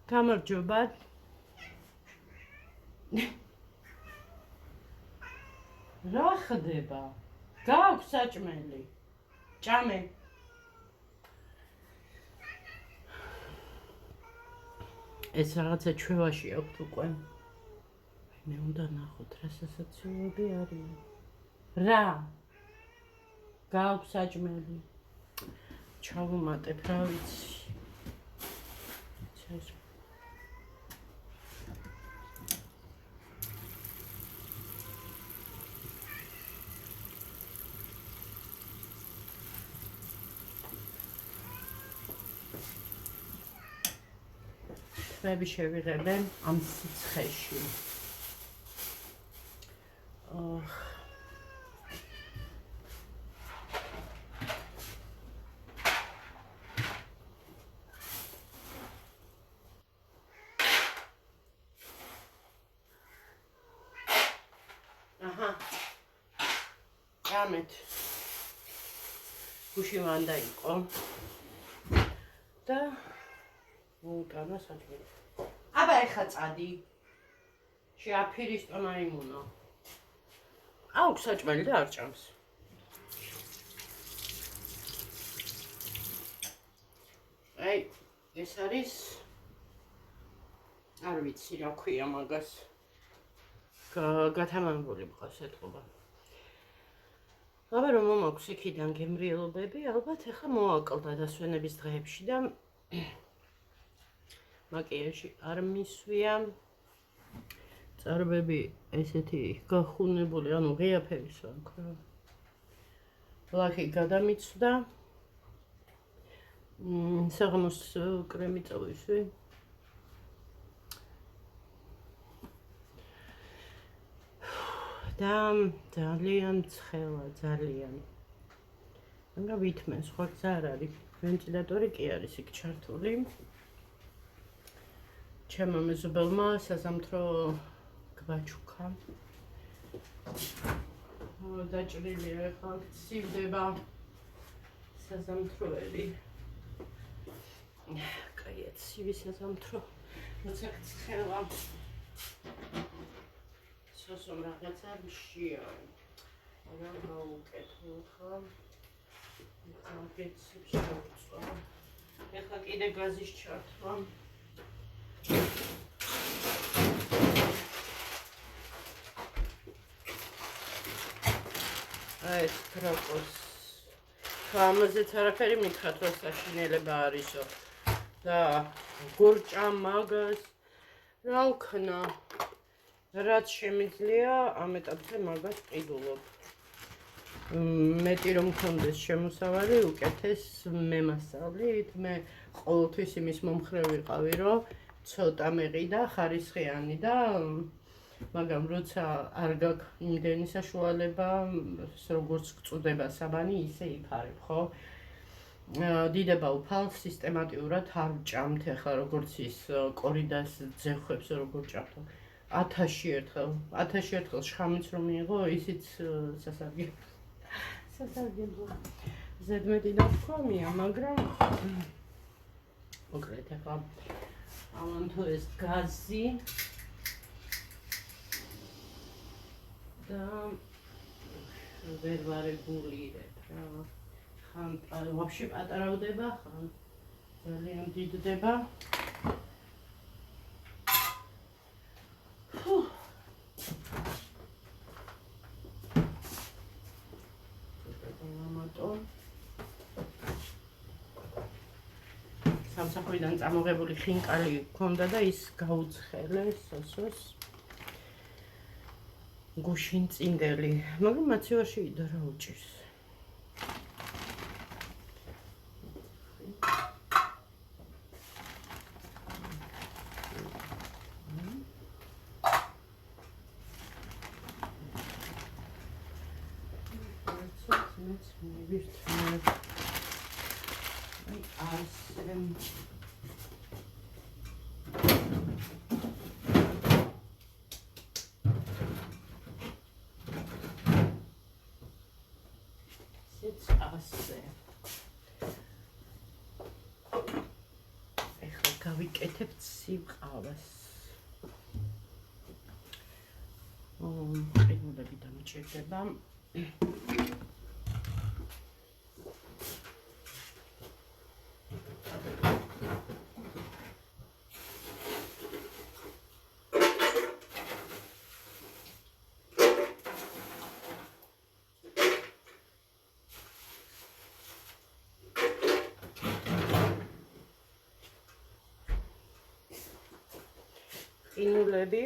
გამარჯობა. რა ხდება? გაქვს საჭმელი. ჭამე. ეს რაღაცა ჩვევაში აქვს უკვე. მე უნდა ნახოთ რა სასაცილოები არის. რა? გაქვს საჭმელი. ჩავუმატებ, რა ვიცი. თმები შევიღებენ ამ სიცხეში. ჭამეთ. გუში მანდა იყო და მოუტანა საჭმელი. აბა ეხა წადი. შეაფირისტო მაიმუნო. აქვს საჭმელი და არ ჭამს. აი, ეს არის არ ვიცი რა ქვია მაგას. გათამამებული მყავს ეთყობა. აბა რომ მომაქვს იქიდან გემრიელობები, ალბათ ეხა მოაკლდა დასვენების დღეებში და მაკიაჟი არ მისვია. წარბები ესეთი გახუნებული, ანუ ღიაფების აქვს რა. ლაქი გადამიცვდა. საღამოს კრემი წავისვი. და ძალიან ცხელა, ძალიან. მაგრამ ვითმენ, სხვა გზა არ არის. ვენტილატორი კი არის იქ ჩართული. ჩემო მეზობელმა საზამთრო გვაჩუქა. დაჭრილია ახლა ცივდება საზამთროები. კაია ცივი საზამთრო. როცა ცხელა. სოსომ რაღაცა მშია. რა გავუკეთო ხა? გაგეცებს შევწვა. ეხლა კიდე გაზის ჩართვა. ეს ტროპოს. ამაზეც არაფერი მითხრათ, რომ საშინელება არისო. და გურჭა მაგას რა ვქნა? რაც შემიძლია ამ ეტაპზე მაგას ყიდულობ. მეტი რომ მქონდეს შემოსავალი, უკეთეს მემასწავლით. მე ყოველთვის იმის მომხრე ვიყავი, რომ ცოტა მეყიდა ხარისხიანი და მაგრამ როცა არ გაქვს იმდენი საშუალება, როგორც გწუდება საბანი, ისე იფარებ, ხო? დიდება უფალს სისტემატიურად არ ვჭამთ, ახლა როგორც ის კორიდას ძეხვებს როგორ ჭამთ. 1000 ერთხელ შხამიც რომ მიიღო, ისიც სასარგებლო. ზედმეტი დათქვამია, მაგრამ მოკლედ ახლა ავანთო ეს გაზი და ვერ ვარეგულირებ რა. ხან ვაფშე პატარავდება, ხან ძალიან დიდდება. სამსახურიდან წამოღებული ხინკალი ჰქონდა და ის გაუცხელეს სოსოს. გუშინ წინდელი, მაგრამ მაცივარში იდა რა უჭირს. გავიკეთებ სიყავას. ყინულები დამჭირდება. ყინულები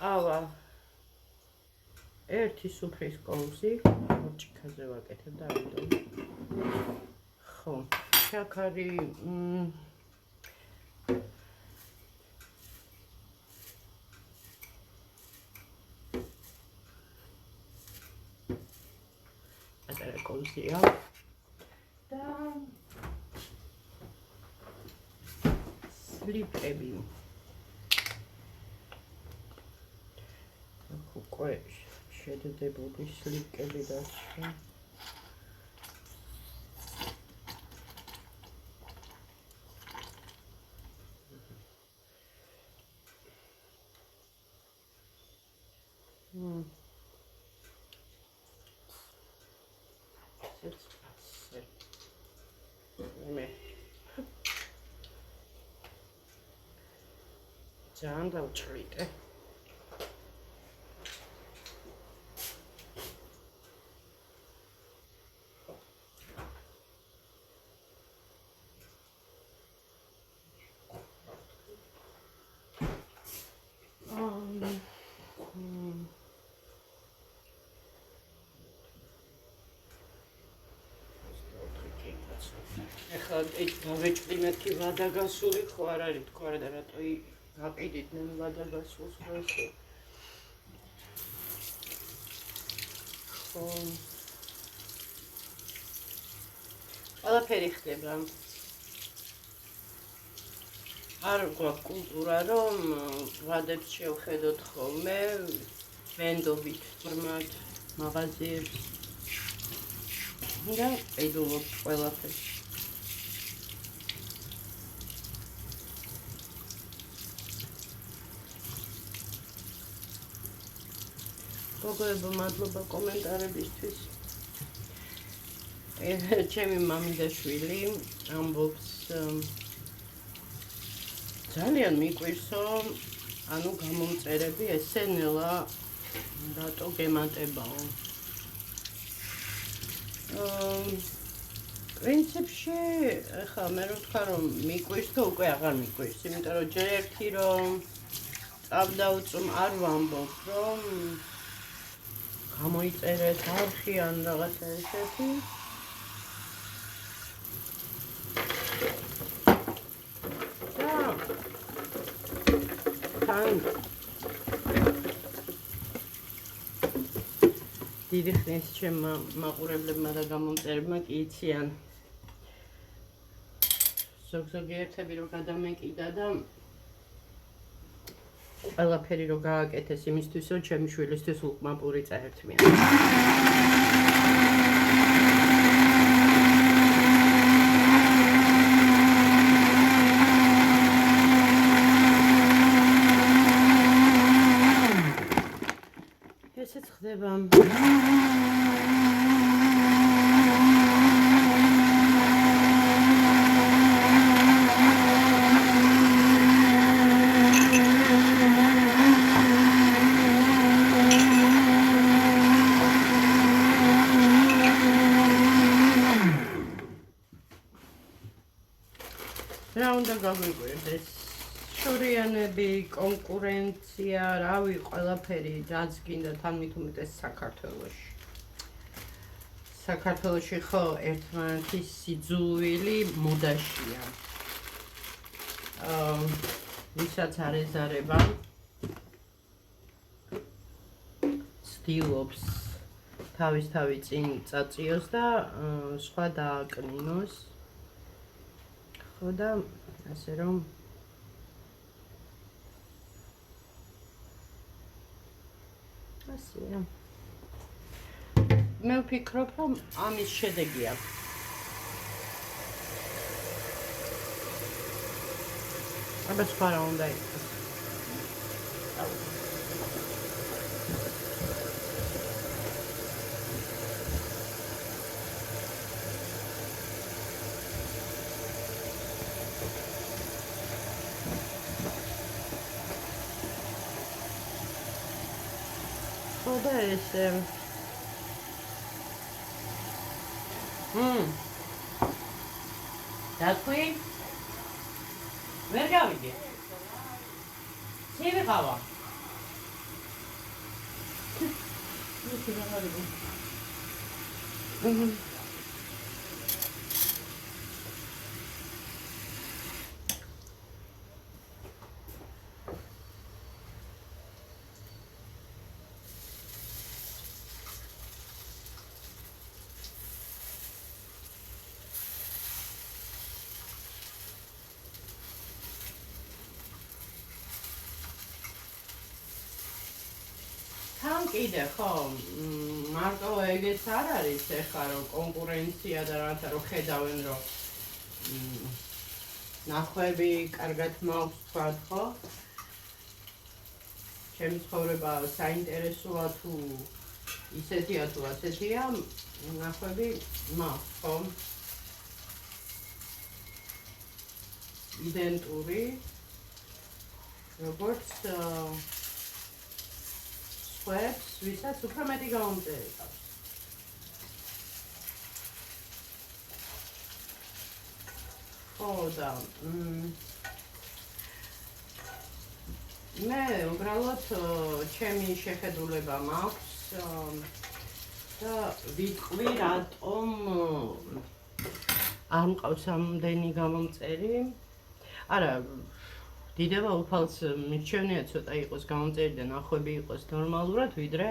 ავა ერთი სუფრის კოვზი ჭიქაზე ვაკეთებ და ამიტომ ხო შაქარი პატარა კოვზია და სლიპები უკვე შედედებული სლიპები დარჩა ძალიან დავჭრიდე. ეხლა ეს გავეჭდი მეთქი ვადაგასული ხო არ არის თქო არა და რატო გაყიდით მე ვადაგასულს ხო ესე ხო ყველაფერი ხდება არ გვაქვს კულტურა რომ ვადებს შევხედოთ ხოლმე ვენდობით ბრმად მაღაზიებს და ყიდულობ ყველაფერს გოგოებო მადლობა კომენტარებისთვის. ჩემი მამიდაშვილი ამბობს ძალიან მიყვირსო, ანუ გამომწერები ესე ნელა რატო გემატებაო. პრინციპში ახლა მე რო ვთქვა რომ მიყვირს და უკვე აღარ მიყვირს, იმიტომ რომ ჯერ ერთი რომ წავდავწում არ ვამბობ რომ გამოიწერეთ არხი ან რაღაცა ესეთი და თან დიდი ხნის ჩემმა მაყურებლებმა და გამომწერებმა კი იციან ზოგიერთები რომ გადამეკიდა და ყველაფერი რო გააკეთეს იმისთვის რომ ჩემი შვილისთვის უკმაპური წაერთმიან. ესეც ხდება. რა უნდა გაგვიყვირდეს შორიანები, კონკურენცია, რავი, ყველაფერი რაც გინდა თან მით უმეტეს საქართველოში. საქართველოში ხო ერთმანეთის სიძულვილი მოდაშია. ვისაც არ ეზარება ცდილობს თავის წინ წაწიოს და სხვა დააკნინოს. და ასე რომ ასეა მე ვფიქრობ, რომ ამის შედეგი აქვს. აბა სხვა რა უნდა იყოს. ხოდა ესე დაქვი? ვერ გავიგე. ცივი ყავა. ისე რა არის? თან კიდე ხო მარტო ეგეც არ არის ეხლა რომ კონკურენცია და რაღაცა რომ ხედავენ რომ ნახვები კარგად მაქვს თქვათ ხო ჩემი ცხოვრება საინტერესოა თუ ისეთია თუ ასეთია ნახვები მაქვს ხო იდენტური როგორც ხვებს, ვისაც უფრო მეტი გამომწერი ყავს. ხო და მე უბრალოდ ჩემი შეხედულება მაქვს და ვიტყვი რატომ არ მყავს ამდენი გამომწერი. არა დიდება უფალს მირჩევნია ცოტა იყოს გამომწერი და ნახვები იყოს ნორმალურად, ვიდრე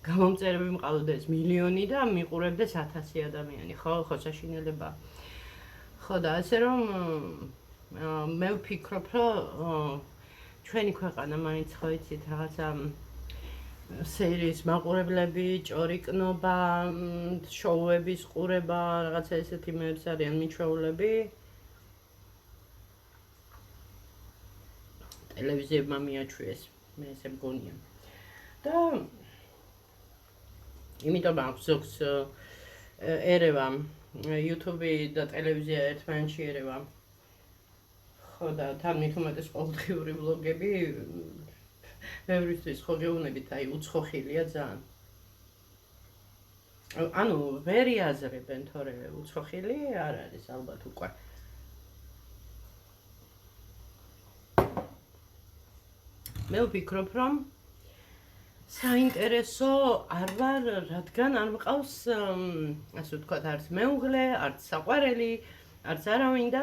გამომწერები მყავდეს მილიონი და მიყურებდეს 1000 ადამიანი, ხო საშინელება. ხო და ასე რომ მე ვფიქრობ, რომ ჩვენი ქვეყანა მაინც ხო იცით რაღაცა სერიის მაყურებლები, ჭორიკნობა, შოუების ყურება, რაღაცა ესეთი მეებს არიან მიჩვეულები. ტელევიზიებმა მიაჩვიეს, მე ესე მგონია. და იმიტომ აქვს ზოგს ერევა YouTube და ტელევიზია ერთმანეთში ერევა. ხო და თან მithumetes ყოველდღიური ვლოგები მევრისთვის ხო გეუბნებით, აი უცხოხილია ძალიან. ანუ ვერ იაზრებენ თორე უცხოხილი არ არის ალბათ უკვე. მე ვფიქრობ, რომ საინტერესო არ ვარ, რადგან არ მყავს, ასე ვთქვათ, არც მეუღლე, არც საყვარელი, არც არავინ და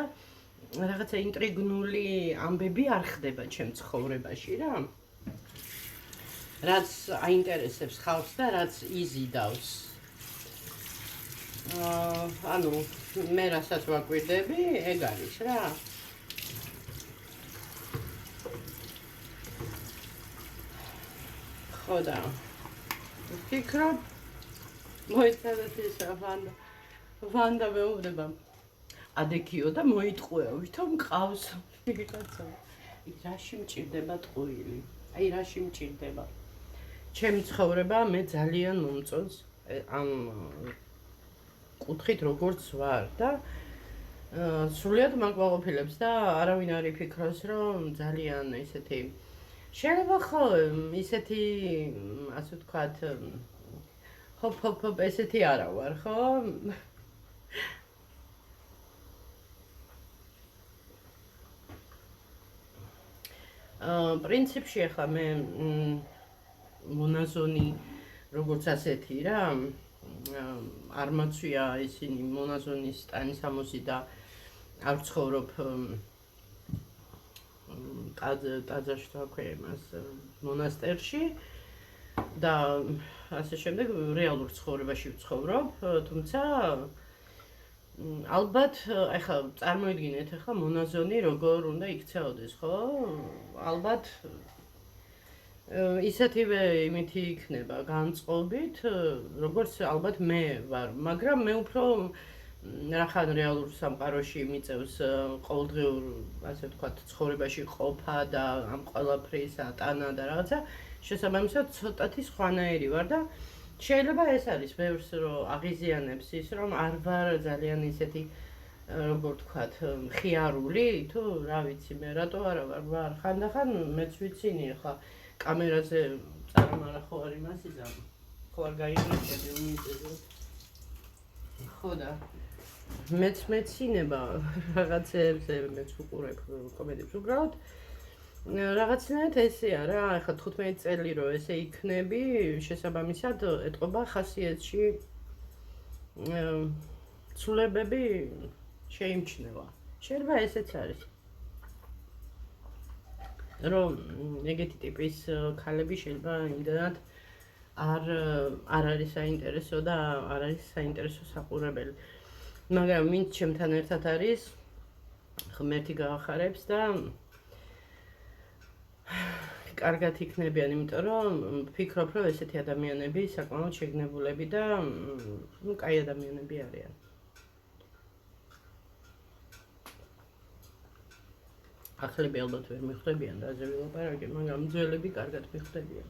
რაღაცა ინტრიგნული ამბები არ ხდება ჩემ ცხოვრებაში რა. რაც აინტერესებს ხალხს და რაც იზიდავს. ანუ მე რასაც ვაკვირდები, ეგ არის რა. ხო და ვფიქრობ, მოიცადეთ ისა ვანდა მეუბნება ადექიო და მოიტყუეო, ვითომ მყავს ვიღაცა. იქ რაში მჭირდება ტყუილი? აი რაში მჭირდება? ჩემი ცხოვრება მე ძალიან მომწონს ამ კუთხით როგორც ვარ და სრულიად მაგვაყოფილებს და არავინ არ იფიქროს, რომ ძალიან ესეთი შეიძლება ხო ისეთი ასე ვთქვათ ჰოპ ესეთი არა ვარ ხო? პრინციპში ახლა მე მონაზონი როგორც ასეთი რა არ მაცვია ისინი მონაზონის ტანისამოსი და არ ვცხოვრობ ტაძარში თქვა იმას მონასტერში და ასე შემდეგ რეალურ ცხოვრებაში ვცხოვრობ, თუმცა ალბათ ახლა წარმოიდგინეთ ახლა მონაზონი როგორ უნდა იქცეოდეს, ხო? ალბათ ისეთივე იმითი იქნება განწყობით, როგორც ალბათ მე ვარ, მაგრამ მე უფრო რახან რეალურ სამყაროში მიწევს ყოველდღიურ, ასე ვთქვათ, ცხოვრებაში ყოფა და ამ ყველაფრის ატანა და რაღაცა, შესაბამისად ცოტათი სხვანაირი ვარ და შეიძლება ეს არის ბევრს რომ აღიზიანებს ის, რომ არ ვარ ძალიან ისეთი როგორ ვთქვათ, მხიარული, თუ რა ვიცი მე, რატო არა ვარ, ხანდახან მეც ვიცინი ახლა კამერაზე წარმარა ხო არ იმას იზამ, ხო არ გაიგროვებდი უმიწეზე. ხო და მეც მეცინება რაღაცებზე მეც უყურებ კომედიებს უბრალოდ რაღაცნაირად ესეა რა, ახლა 15 წელი რომ ესე იქნები, შესაბამისად ეტყობა ხასიათში ცვლილებები შეიმჩნევა. შეიძლება ესეც არის. რომ ეგეთი ტიპის ქალები შეიძლება იმდანად არ არის საინტერესო და არ არის საინტერესო საყურებელი. მაგრამ ვინც ჩემთან ერთად არის, ღმერთი გაახარებს და კარგად იქნებიან, იმიტომ რომ ვფიქრობ, რომ ესეთი ადამიანები საკმაოდ შეგნებულები და კაი ადამიანები არიან. ახლები ალბათ ვერ მიხვდებიან და აზე ვილაპარაკე, მაგრამ ძველები კარგად მიხვდებიან.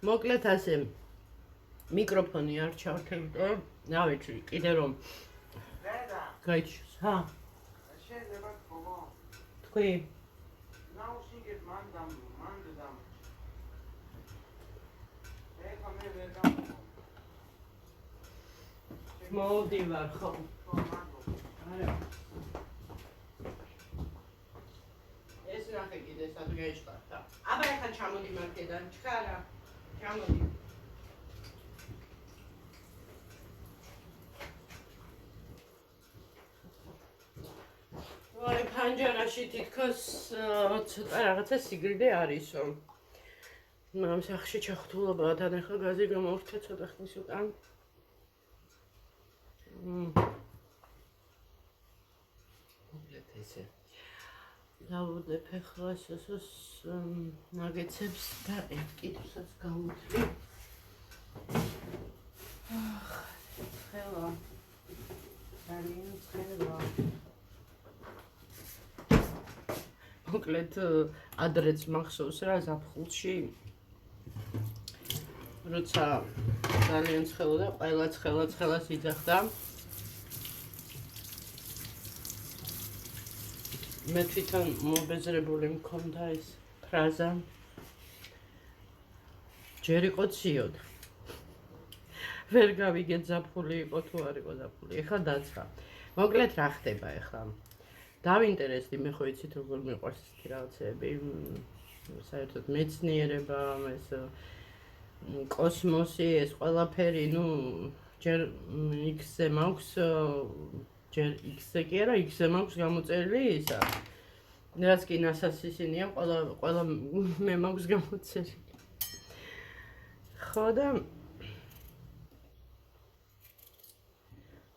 მოკლედ ასე მიკროფონი არ ჩავთევდა, რა ვიცი, კიდე რომ გაიჩს, ჰა? შეიძლება თქო. თქვი? ნაუშინგეთ მანდამ. მოვდივარ ხო? არა. ეს ნახე კიდე სად გაიჩქარდა. აბა ახლა ჩამოდი მარკედან, ჩქარა. ჩამოდი. ვაი, პანჯარაში თითქოს ცოტა რაღაცა სიგრიდე არისო. მაგრამ სახში ჩახტულობაა, თან ახლა გაზი გამოვრჩა ცოტა ხნის უკან. მოკლედ ესე. დავუდებ ახლა სოსოს ნაგეცებს და ერთ კითხვას გავუთვლი. ცხელა. ძალიან ცხელა. მოკლედ ადრეც მახსოვს რა ზაფხულში როცა ძალიან ცხელოდა, ყველა ცხელას იძახდა. მე თვითონ მობეზრებული მქონდა ეს ფრაზა. ჯერ იყო ციოდ. ვერ გავიგეთ ზაფხული იყო თუ არ იყო ზაფხული. ეხლა დაწყა. მოკლედ რა ხდება ეხლა? დავინტერესდი, მე ხო იცით როგორ მიყვარს ესეთი რაღაცები. საერთოდ მეცნიერება, ეს კოსმოსი, ეს ყველაფერი, ну, ჯერ X-ზე მაქვს, ჯერ X-ზე კი არა, X-ზე მაქვს გამოწერილი ისა. რაც კი NASA-ს ისინია, ყველა მე მაქვს გამოწერილი. ხო და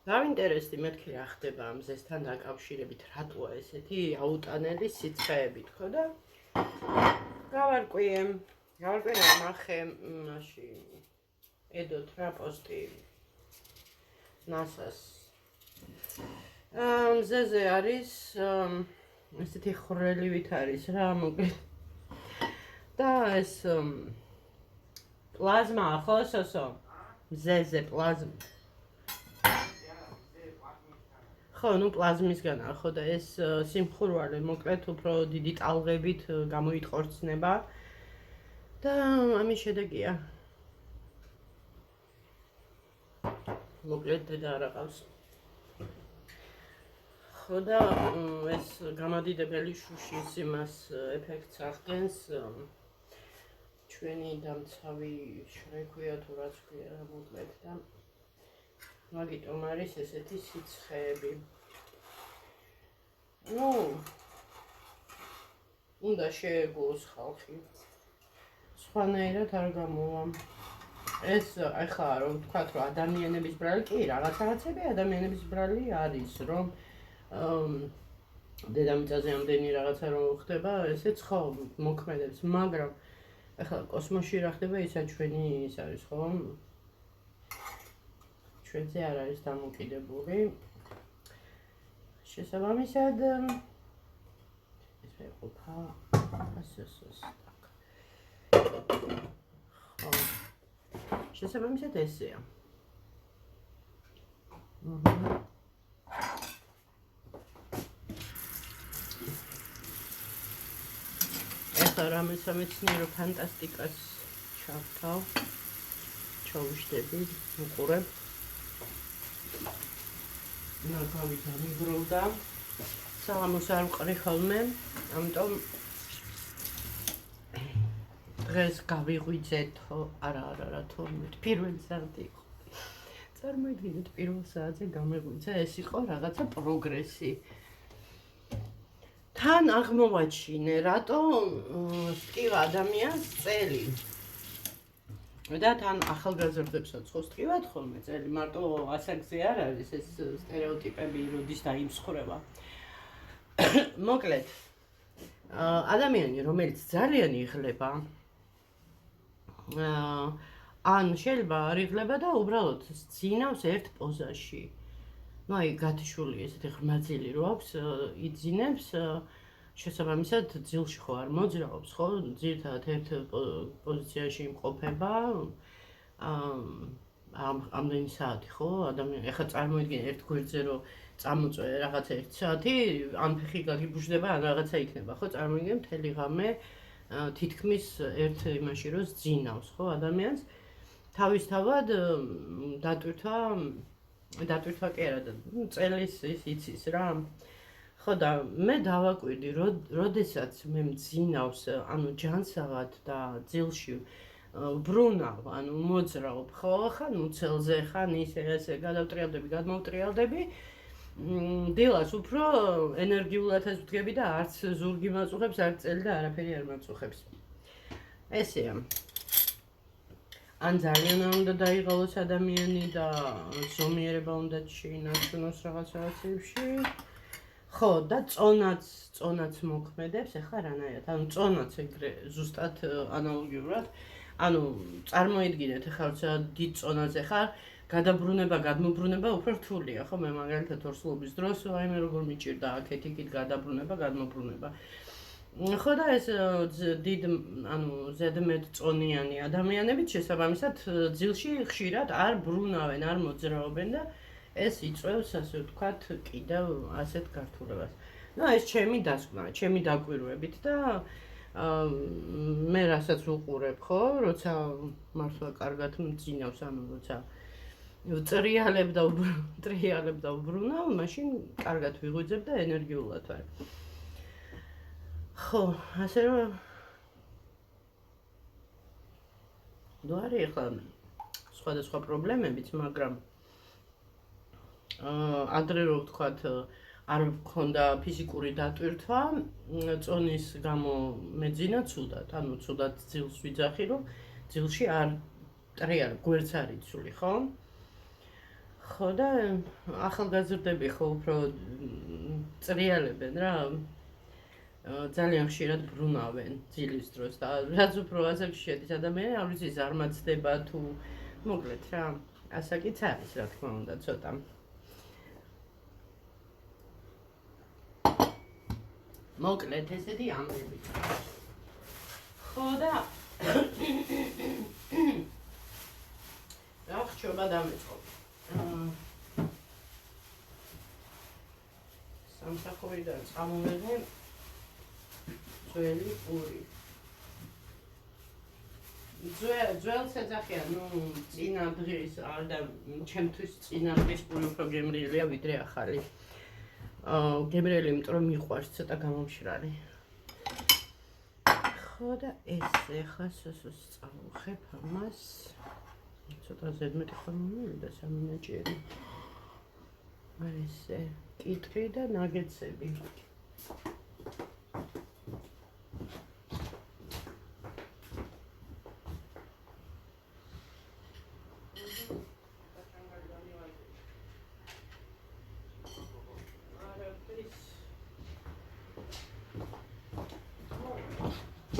დავინტერესდი მეთქი რა ხდება ამ ზესთან დაკავშირებით, რატოა ესეთი აუტანელი სიცხეები, თქო და გავარკვიე რა ნახე მაშინ ედოთ რა პოსტი NASA-ს. მზეზე არის ესეთი ხრელივით არის რა მოკლედ. და ეს პლაზმა ხო სოსო? მზეზე პლაზმა. ხო, ну პლაზმისგანაა ხო და ეს სიმხურვარე მოკლედ უფრო დიდი ტალღებით გამოიტყორცნება და ამის შედეგია. მოკლედ დედა არ აყავს. ხო და ეს გამადიდებელი შუშის იმას ეფექტს ახდენს ჩვენი დამცავი შრექვია თუ რაც ქვია რა მოკლედ და მაგიტომ არის ესეთი სიცხეები. ну უნდა შეეგულოს ხალხი. სხვანაირად არ გამოვა. ეს ახლა რომ ვთქვათ რომ ადამიანების ბრალი კი რაღაცები ადამიანების ბრალი არის რომ დედამიწაზე ამდენი რაღაცა რომ ხდება ესეც ხო მოქმედებს მაგრამ ახლა კოსმოსში რა ხდება ისა ჩვენი ის არის ხო ჩვენზე არ არის დამოკიდებული შესაბამისად ეს მეყოფა ასესოს так ხო შესაბამისად ესეა ეხლა რამე სამეცნიერო ფანტასტიკას ჩავთავ ჩავშდები უყურებ ნაკავით ამიგროვდა საღამოს არ ვყრი ხოლმე ამიტომ დღეს გავიღვიძეთ არა თორმეტ პირველი საათი იყო წარმოიდგინეთ პირველ საათზე გამეღვიძა ეს იყო რაღაცა პროგრესი თან აღმოვაჩინე რატო სტკივა ადამიანს წელი და თან ახალგაზრდებსაც ხო სტკივათ ხოლმე წელი მარტო ასაკზე არ არის ეს სტერეოტიპები როდის დაიმსხვრევა მოკლედ ადამიანი რომელიც ძალიან იღლება ან შეიძლება არ იღლება და უბრალოდ ძინავს ერთ პოზაში ну აი გათიშული ესეთი ღმაძილი რო აქვს იძინებს შესაბამისად ძილში ხო არ მოძრაობს ხო ძირთადად ერთ პოზიციაში იმყოფება ამდენი საათი ხო ადამიანი ეხლა წარმოიდგინე ერთ გვერდზე რო წამოწვე რაღაცა 1 საათი ან ფეხი გაგიბუჟდება ან რაღაცა იქნება ხო წარმოიდგინე მთელი ღამე თითქმის ერთ იმაში რო ძინავს ხო ადამიანს თავისთავად დატვირთვა კი არა და წელის ის იცის რა ხო და მე დავაკვირდი როდესაც მე მძინავს ანუ ჯანსაღად და ძილში ბრუნავ ანუ მოძრაობ ხო ხან უცელზე ხან ისე ესე გადმოვტრიალდები დილას უფრო ენერგიულადაც ვდგები და არც ზურგი მაწუხებს არც წელი და არაფერი არ მაწუხებს ესეა ან ძალიან უნდა დაიღალოს ადამიანი და ზომიერება უნდა შეინარჩუნოს რაღაცებში ხო და წონაც მოქმედებს ეხლა რანაირად ანუ წონაც ეგრე ზუსტად ანალოგიურად ანუ წარმოიდგინეთ ეხლა როცა დიდ წონაზე ხარ გადმობრუნება უფრო რთულია ხო მე მაგალითად ორსულობის დროს აიმე როგორ მიჭირდა აქეთ-იქით გადმობრუნება ხო და ეს დიდ ანუ ზედმეტ წონიანი ადამიანები შესაბამისად ძილში ხშირად არ ბრუნავენ არ მოძრაობენ და ეს იწვევს ასე ვთქვათ კიდევ ასეთ გართულებას ну ეს ჩემი დასკვნა ჩემი დაკვირვებით და მე რასაც უყურებ ხო როცა მართლა კარგად მძინავს ანუ როცა ტრიალებ და უბრუნავ მაშინ კარგად ვიღვიძებ და ენერგიულად ვარ ხო ასე რომ ნუ არის ახლა სხვადასხვა პრობლემებიც მაგრამ ადრე რო ვთქვათ არ მქონდა ფიზიკური დატვირთვა წონის გამო მეძინა ცუდად ანუ ცუდად ძილს ვიძახი რომ ძილში არ ტრიალ გვერდს არ იცული ხო ხო და ახალგაზრდები ხო უფრო ტრიალებენ რა ძალიან ხშირად ბრუნავენ ძილის დროს და რაც უფრო ასაკში შედის ადამიანი არ ვიცი ზარმაცდება თუ მოკლედ რა ასაკიც არის რა თქმა უნდა ცოტა მოკლედ ესეთი ამბები ხო და რა ხდება დამეწყო სამსახურიდან წამოვედი ძველი პური ძველს ეძახიან ნუ წინა დღის არ და ჩემთვის წინა დღის პური უფრო გემრიელია ვიდრე ახალი გემრიელი იმიტომ რომ მიყვარს ცოტა გამომშრალი ხო და ეს ახლა სოსოს წავუხებ ამას ცოტა ზედმეტი ხომ მივიდა 3 მინუტიერი არ ესე კიტრი და ნაგეცები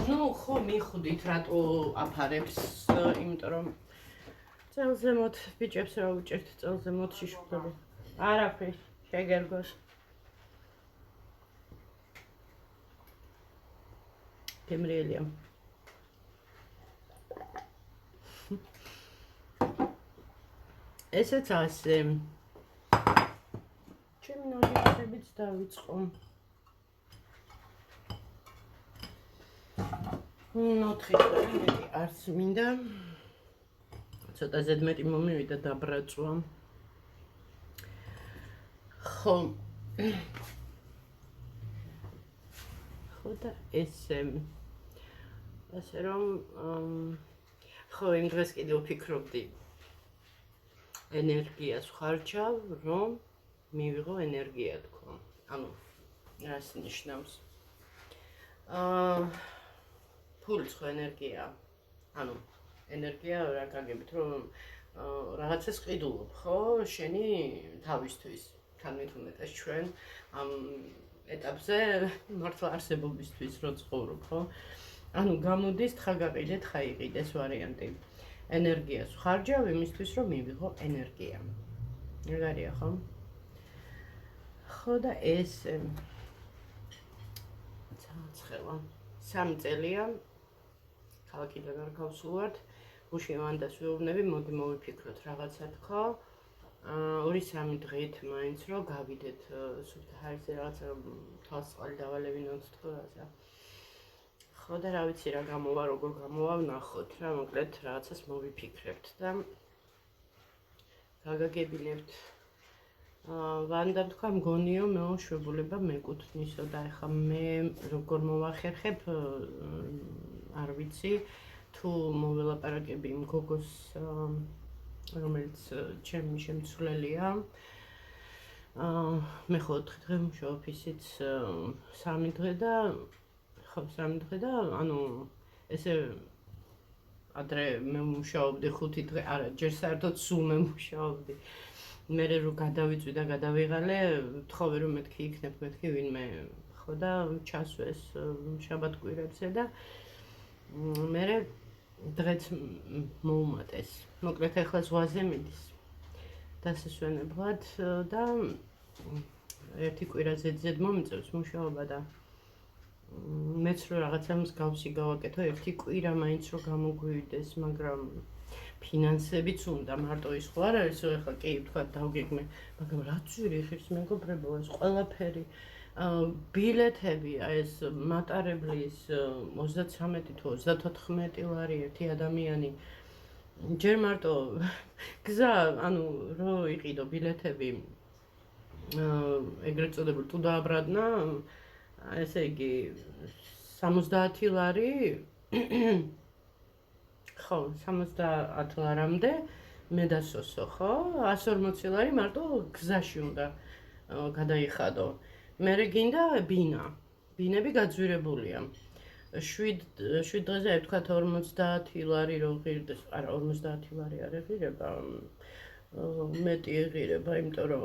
ნუ ხო მიხვდით რატო აფარებს, იმიტომ რომ წელზე მოთ ბიჭებს რა უჭერთ წელზე მოთ შიშვლები. არაფერი შეგერგოს. გემრიელია. ესეც ასე. ჩემი ნაგებობებიც დავიწყო. ნოთხი მეტი არც მინდა. ცოტა ზედმეტი მომივიდა დაბრაწვა. ხო და ესე რომ ხო იმ დღეს კიდე ვფიქრობდი ენერგიას ვხარჯავ, რომ მივიღო ენერგია თქო. ანუ რას ნიშნავს? ფულიც ხო ენერგია. ანუ ენერგია რა გაგებით, რომ რაღაცას ყიდულობ, ხო? შენი თავისთვის. თანმით უმეტეს ჩვენ ამ ეტაპზე მართლა არსებობისთვის რო ცხოვრობ, ხო? ანუ გამოდის თხა გაყიდე, თხა იყიდეს ვარიანტი. ენერგიას ვხარჯავ იმისთვის, რომ მივიღო ენერგია. ეგარია, ხო? ხო და ეს ცხელა 3 წელია ქალაქიდან არ გავსულვართ. გუშინ ვანდას ვეუბნები, მოდი მოვიფიქროთ რაღაცა თქო. 2-3 დღით მაინც რომ გავიდეთ სუფთაერზე რაღაცა თვალსწყალი დავალევინოთ თქო რაღაცა. ხო და რა ვიცი რა გამოვა, როგორ გამოვა, ვნახოთ რა, მოკლედ რაღაცას მოვიფიქრებთ და გაგაგებინებთ. ვანდამ თქვა მგონიო მეუშვებულება მეკუთვნისო და ეხა მე როგორ მოვახერხებ არ ვიცი თუ მოველაპარაკები იმ გოგოს რომელიც ჩემი შემცვლელია. მე ხო 4 დღე ვმუშაობ, ისიც 3 დღე და ხო 3 დღე და ანუ ესე ადრე მე ვმუშაობდი 5 დღე, არა, ჯერ საერთოდ სულ მე ვმუშაობდი. მე რო გადავიწვი და გადავიღალე, ვთხოვე რომ მეთქი იქნებ, მეთქი ვინმე ხო და ჩასვეს შაბათ-კვირებზე და მე დღეც მოუმატეს. მოკლედ ახლა ზღვაზე მიდის დასასვენებლად და ერთი კვირა ზედზედ მომიწევს მუშაობა და მეც რო რაღაცა მსგავსი გავაკეთო, ერთი კვირა მაინც რო გამოგვივიდეს, მაგრამ ფინანსებიც უნდა, მარტო ის ხო არ არის, რომ ახლა კი თქვა დავგეგმე, მაგრამ რაც ვირი ხის მეგობრებო, ეს ყველაფერი ბილეთები, ეს მატარებლის 33 თუ 34 ლარი ერთი ადამიანი. ჯერ მარტო გზა, ანუ რო იყიდო ბილეთები ეგრეთ წოდებულ თუ დააბრადნა, ესე იგი 70 ლარი ხო, 70 ლარამდე მე დასოსო, ხო? 140 ლარი მარტო გზაში უნდა გადაიხადო. მერე გინდა ბინა. ბინები გაძვირებულია. 7 დღეზე ვთქვათ 50 ლარი რო ღირდეს, არა 50 ლარი არ ეღირება. მეტი ეღირება, იმიტომ რომ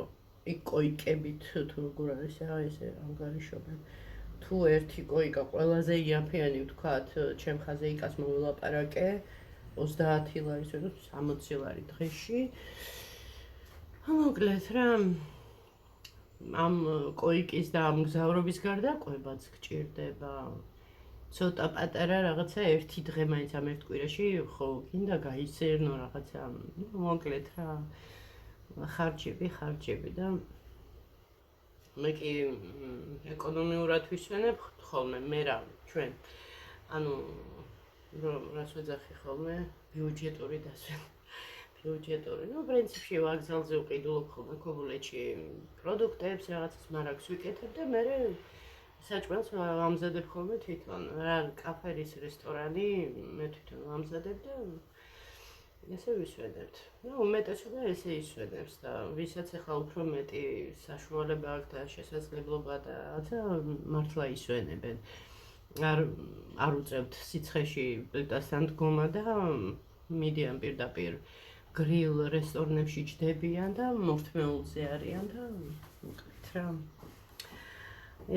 იქ კოიკებით თუ როგორ არის რა ესე ანგარიშობენ. თუ ერთი კოიკა ყველაზე იაფიანი ვთქვათ, ჩემ ხაზე იქას მოველაპარაკე 30 ლარის თუ 60 ლარი დღეში. მოკლედ რა ამ კოიკის და ამ გზავრობის გარდა ყვებაც გჭირდება. ცოტა პატარა რაღაცა ერთი დღე მაინც ამ ერთ კვირაში ხო გინდა გაისერნო რაღაცა. მოკლედ რა ხარჯები და მე კი ეკონომიურად ვისვენებ ხოლმე, მე რა ჩვენ ანუ რას ვეძახი ხოლმე ბიუჯეტური დასვენა. ბიუჯეტური, ну, პრინციპში ვაგზალზე ვყიდულობ ხოლმე ქობულეთში პროდუქტებს, რაღაცას მარაგს ვიკეთებ და მე საჭმელს ვამზადებ ხოლმე თვითონ. რა კაფერის რესტორანი მე თვითონ ვამზადებ და ესე ვისვენებთ. ну, უმეტესობა ესე ისვენებს და ვისაც ახლა უფრო მეტი საშუალება აქვს და შესაძლებლობა და რაღაცა მართლა ისვენებენ. არ უწევთ სიცხეში პლიტასთან დგომა და მიდიან პირდაპირ გრილ რესტორნებში ჯდებიან და მორთმეულზე არიან და მოკლედ რა.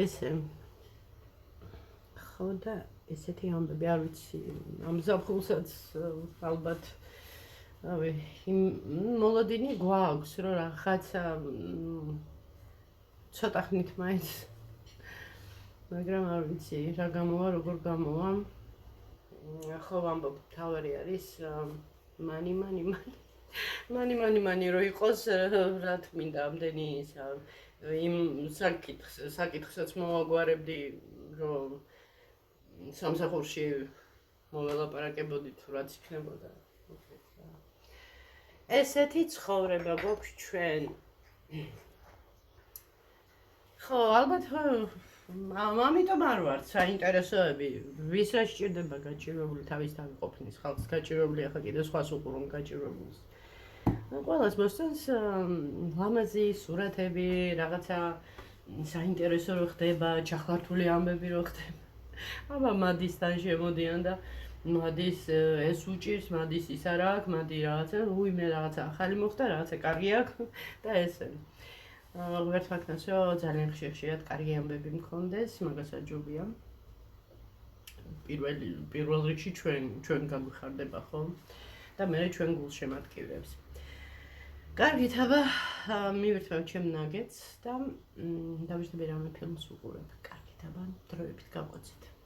ესე ხო და ესეთი ამბები არ ვიცი ამ ზაფხულსაც ალბათ რავი მოლოდინი გვაქვს რომ რაღაცა ცოტა ხნით მაინც მაგრამ არ ვიცი რა გამოვა როგორ გამოვა ხო ვამბობ თავარი არის მანი რო იყოს რა თმინდა ამდენი ისა იმ საკითხსაც მოვაგვარებდი რომ სამსახურში მოველაპარაკებოდი თუ რაც იქნებოდა ესეთი ცხოვრება გვაქვს ჩვენ ხო ალბათ ამიტომ არ ვარ საინტერესოები ვის რა სჭირდება გაჭირვებული თავის თავი ხალხს გაჭირვებული ახლა კიდე სხვას უყურონ გაჭირვებულს ყველას მოსწონს ლამაზი სურათები რაღაცა საინტერესო რო ხდება ჩახლართული ამბები რო ხდება აბა მადისთან შემოდიან და მადის ეს უჭირს მადის ის არა აქვს მადი რაღაცა მე რაღაცა ახალი მოხდა რაღაცა კარგი აქვს და ესე ვერც მაგას რომ ძალიან ხშირად კარგი ამბები მქონდეს მაგას აჯობია პირველ რიგში ჩვენ გაგვიხარდება ხო და მე ჩვენ გულშემატკივრებს კარგით აბა მივირთმევ ჩემ ნაგეტს და დავიწყდები რამე ფილმს ვუყურებ კარგით აბა დროებით გავყოცით